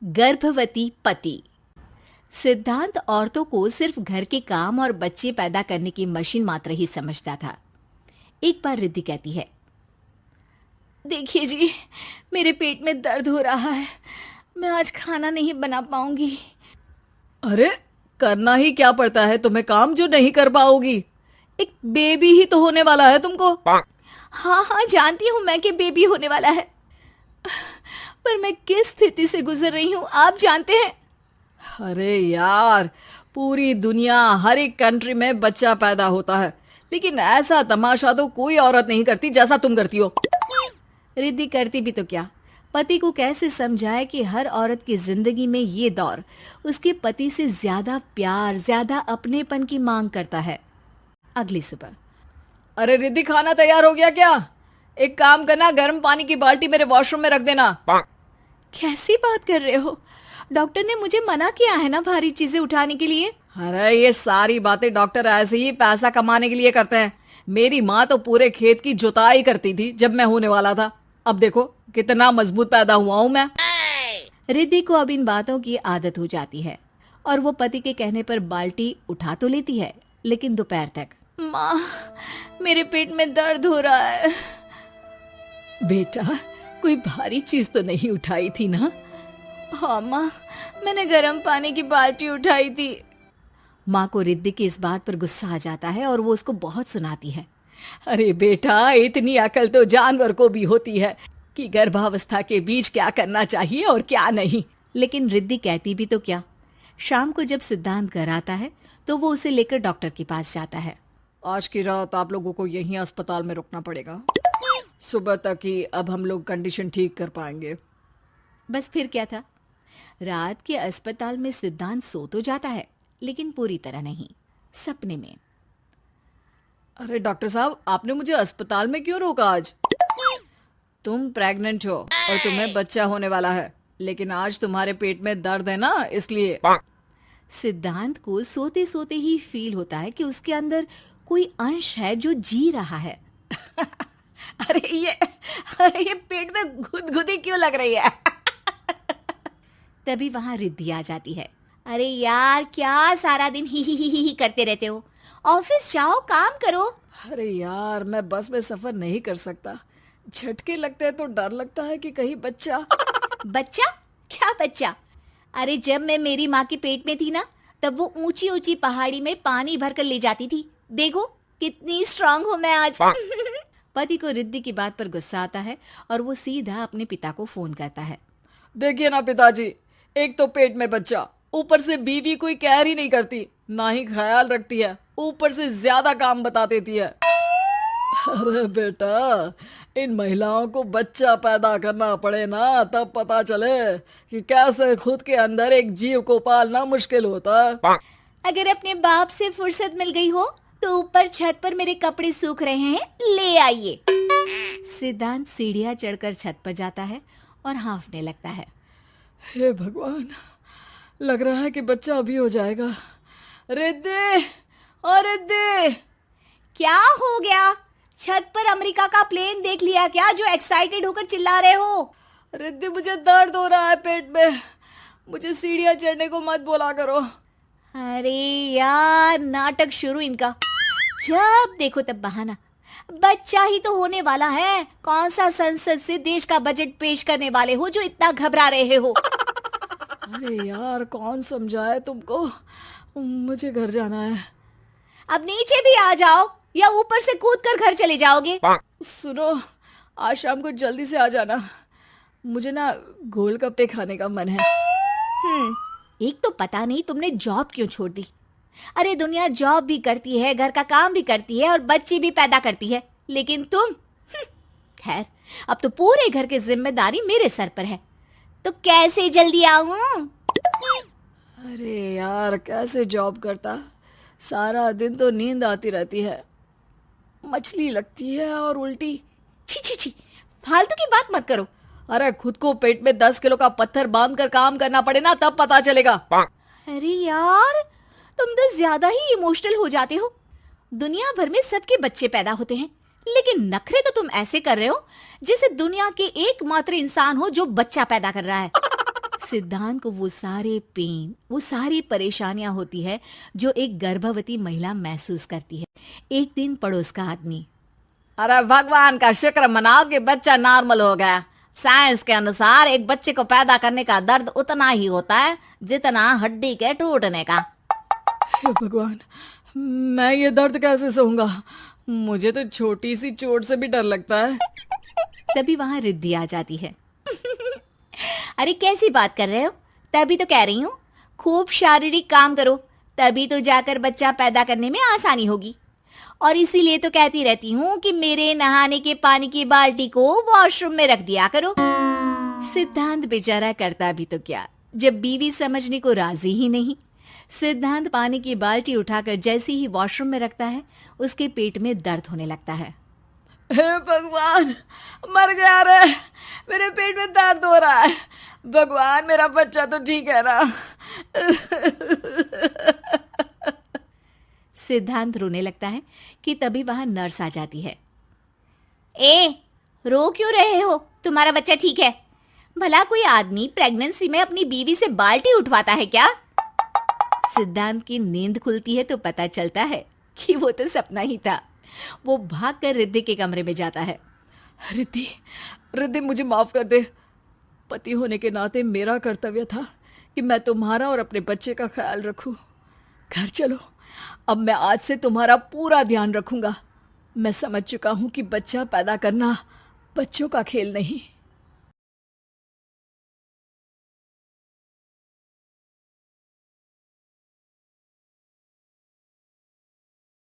गर्भवती पति। सिद्धांत औरतों को सिर्फ घर के काम और बच्चे पैदा करने की मशीन मात्र ही समझता था। एक बार रिद्धि कहती है, देखिए जी, मेरे पेट में दर्द हो रहा है, मैं आज खाना नहीं बना पाऊंगी। अरे करना ही क्या पड़ता है तुम्हें काम जो नहीं कर पाओगी? एक बेबी ही तो होने वाला है तुमको। हाँ हाँ, जानती हूँ मैं कि बेबी होने वाला है, पर मैं किस स्थिति से गुजर रही हूँ आप जानते हैं। अरे यार, पूरी दुनिया हर एक कंट्री में बच्चा पैदा होता है, लेकिन ऐसा तमाशा तो कोई औरत नहीं करती जैसा तुम करती हो। रिद्धि करती भी तो क्या, पति को कैसे समझाए कि हर औरत की जिंदगी में ये दौर उसके पति से ज्यादा प्यार, ज्यादा अपनेपन की मांग करता है। अगली सुबह, अरे रिद्धि, खाना तैयार हो गया क्या? एक काम करना, गर्म पानी की बाल्टी मेरे वॉशरूम में रख देना। कैसी बात कर रहे हो? डॉक्टर ने मुझे मना किया है ना भारी चीजें उठाने के लिए। अरे ये सारी बातें डॉक्टर ऐसे ही पैसा कमाने के लिए करते हैं। मेरी माँ तो पूरे खेत की जुताई करती थी जब मैं होने वाला था। अब देखो कितना मजबूत पैदा हुआ हूँ मैं। रिद्धि को अब इन बातों की आदत हो जाती है और वो पति के कहने पर बाल्टी उठा तो लेती है, लेकिन दोपहर तक। माँ, मेरे पेट में दर्द हो रहा है। बेटा, कोई भारी चीज तो नहीं उठाई थी ना? हाँ माँ, मैंने गर्म पानी की बाल्टी उठाई थी। माँ को रिद्धि की इस बात पर गुस्सा आ जाता है और वो उसको बहुत सुनाती है। अरे बेटा, इतनी अकल तो जानवर को भी होती है कि गर्भावस्था के बीच क्या करना चाहिए और क्या नहीं। लेकिन रिद्धि कहती भी तो क्या। शाम को जब सिद्धांत घर आता है तो वो उसे लेकर डॉक्टर के पास जाता है। आज की रात आप लोगों को यहीं अस्पताल में रुकना पड़ेगा, सुबह तक ही अब हम लोग कंडीशन ठीक कर पाएंगे। बस फिर क्या था, रात के अस्पताल में सिद्धांत सो तो जाता है, लेकिन पूरी तरह नहीं, सपने में। अरे डॉक्टर साहब, आपने मुझे अस्पताल में क्यों रोका आज? तुम प्रेग्नेंट हो और तुम्हें बच्चा होने वाला है, लेकिन आज तुम्हारे पेट में दर्द है ना, इसलिए। सिद्धांत को सोते सोते ही फील होता है कि उसके अंदर कोई अंश है जो जी रहा है। अरे ये पेट में गुदगुदी क्यों लग रही है? तभी वहां रिद्धि आ जाती है। अरे यार, क्या सारा दिन ही करते रहते हो? ऑफिस जाओ, काम करो। अरे यार, मैं बस में सफर नहीं कर सकता। झटके लगते हैं तो डर लगता है कि कहीं बच्चा। बच्चा? क्या बच्चा? अरे जब मैं मेरी माँ के पेट में थी ना, तब वो ऊंची ऊंची पहाड़ी में पानी भरकर ले जाती थी। देखो कितनी स्ट्रांग हूँ मैं आज। पति को रिद्धि की बात पर गुस्सा आता है और वो सीधा अपने पिता को फोन करता है। देखिए ना पिताजी, एक तो पेट में बच्चा, ऊपर से बीवी कोई केयर ही नहीं करती, ना ही ख्याल रखती है, ऊपर से ज्यादा काम बता देती है। अरे बेटा, इन महिलाओं को बच्चा पैदा करना पड़े ना, तब पता चले कि कैसे खुद के अंदर एक जीव को पालना मुश्किल होता है। अगर अपने बाप से फुर्सत मिल गई हो तो ऊपर छत पर मेरे कपड़े सूख रहे हैं, ले आइए। सिद्धांत सीढ़ियां चढ़कर छत पर जाता है और हाँफने लगता है। हे भगवान, लग रहा है कि बच्चा अभी हो जाएगा। रिद्धि, और रिद्धि। क्या हो गया? छत पर अमेरिका का प्लेन देख लिया क्या जो एक्साइटेड होकर चिल्ला रहे हो? रिद्धि, मुझे दर्द हो रहा है पेट में, मुझे सीढ़ियां चढ़ने को मत बोला करो। अरे यार, नाटक शुरू इनका। जब देखो तब बहाना। बच्चा ही तो होने वाला है, कौन सा संसद से देश का बजट पेश करने वाले हो जो इतना घबरा रहे हो? अरे यार, कौन समझाए तुमको, मुझे घर जाना है। अब नीचे भी आ जाओ या ऊपर से कूद कर घर चले जाओगे? सुनो, आज शाम को जल्दी से आ जाना, मुझे ना गोलगप्पे खाने का मन है। एक तो पता नहीं तुमने जॉब क्यों छोड़ दी। अरे दुनिया जॉब भी करती है, घर का काम भी करती है और बच्चे भी पैदा करती है, लेकिन तुम। खैर, अब तो पूरे घर की जिम्मेदारी मेरे सर पर है, तो कैसे जल्दी आऊं? अरे यार, कैसे जॉब करता, सारा दिन तो नींद आती रहती है, मछली लगती है और उल्टी। छी छी छी, फालतू की बात मत करो। अरे खुद को पेट में 10 किलो का पत्थर बांध कर काम करना पड़े ना, तब पता चलेगा। अरे यार, तुम तो ज्यादा ही इमोशनल हो जाते हो। दुनिया भर में सबके बच्चे पैदा होते हैं, लेकिन नखरे तो तुम ऐसे कर रहे हो जैसे दुनिया के एकमात्र इंसान हो जो बच्चा पैदा कर रहा है। सिद्धांत को वो सारे पेन, वो सारी परेशानियां होती है जो एक गर्भवती महिला महसूस करती है। एक दिन पड़ोस का आदमी, अरे भगवान का शुक्र मनाओ कि बच्चा नॉर्मल हो गया। साइंस के अनुसार एक बच्चे को पैदा करने का दर्द उतना ही होता है जितना हड्डी के टूटने का। हे भगवान, मैं ये दर्द कैसे सहूंगा? मुझे तो छोटी सी चोट से भी डर लगता है। तभी वहां रिद्धि आ जाती है। अरे कैसी बात कर रहे हो? तभी तो कह रही हूँ, खूब शारीरिक काम करो, तभी तो जाकर बच्चा पैदा करने में आसानी होगी। और इसीलिए तो कहती रहती हूँ कि मेरे नहाने के पानी की बाल्टी को वॉशरूम में रख दिया करो। सिद्धांत बेचारा करता भी तो क्या, जब बीवी समझने को राजी ही नहीं। सिद्धांत पानी की बाल्टी उठाकर जैसे ही वॉशरूम में रखता है, उसके पेट में दर्द होने लगता है। हे भगवान, मर गया रे, मेरे पेट में दर्द हो रहा है। भगवान, मेरा बच्चा तो ठीक है ना? सिद्धांत रोने लगता है कि तभी वहां नर्स आ जाती है। ए, रो क्यों रहे हो? तुम्हारा बच्चा ठीक है? भला कोई आदमी प्रेगनेंसी में अपनी बीवी से बाल्टी उठवाता है क्या? सिद्धांत की नींद खुलती है तो पता चलता है कि वो तो सपना ही था। वो भागकर रिद्धि के कमरे में जाता है। रिद्धि, रिद्धि, मुझे माफ कर दे। पति होने के नाते मेरा कर्तव्य था कि मैं तुम्हारा और अपने बच्चे का ख्याल रखूं। घर चलो, अब मैं आज से तुम्हारा पूरा ध्यान रखूंगा। मैं समझ चुका हूं कि बच्चा पैदा करना बच्चों का खेल नहीं।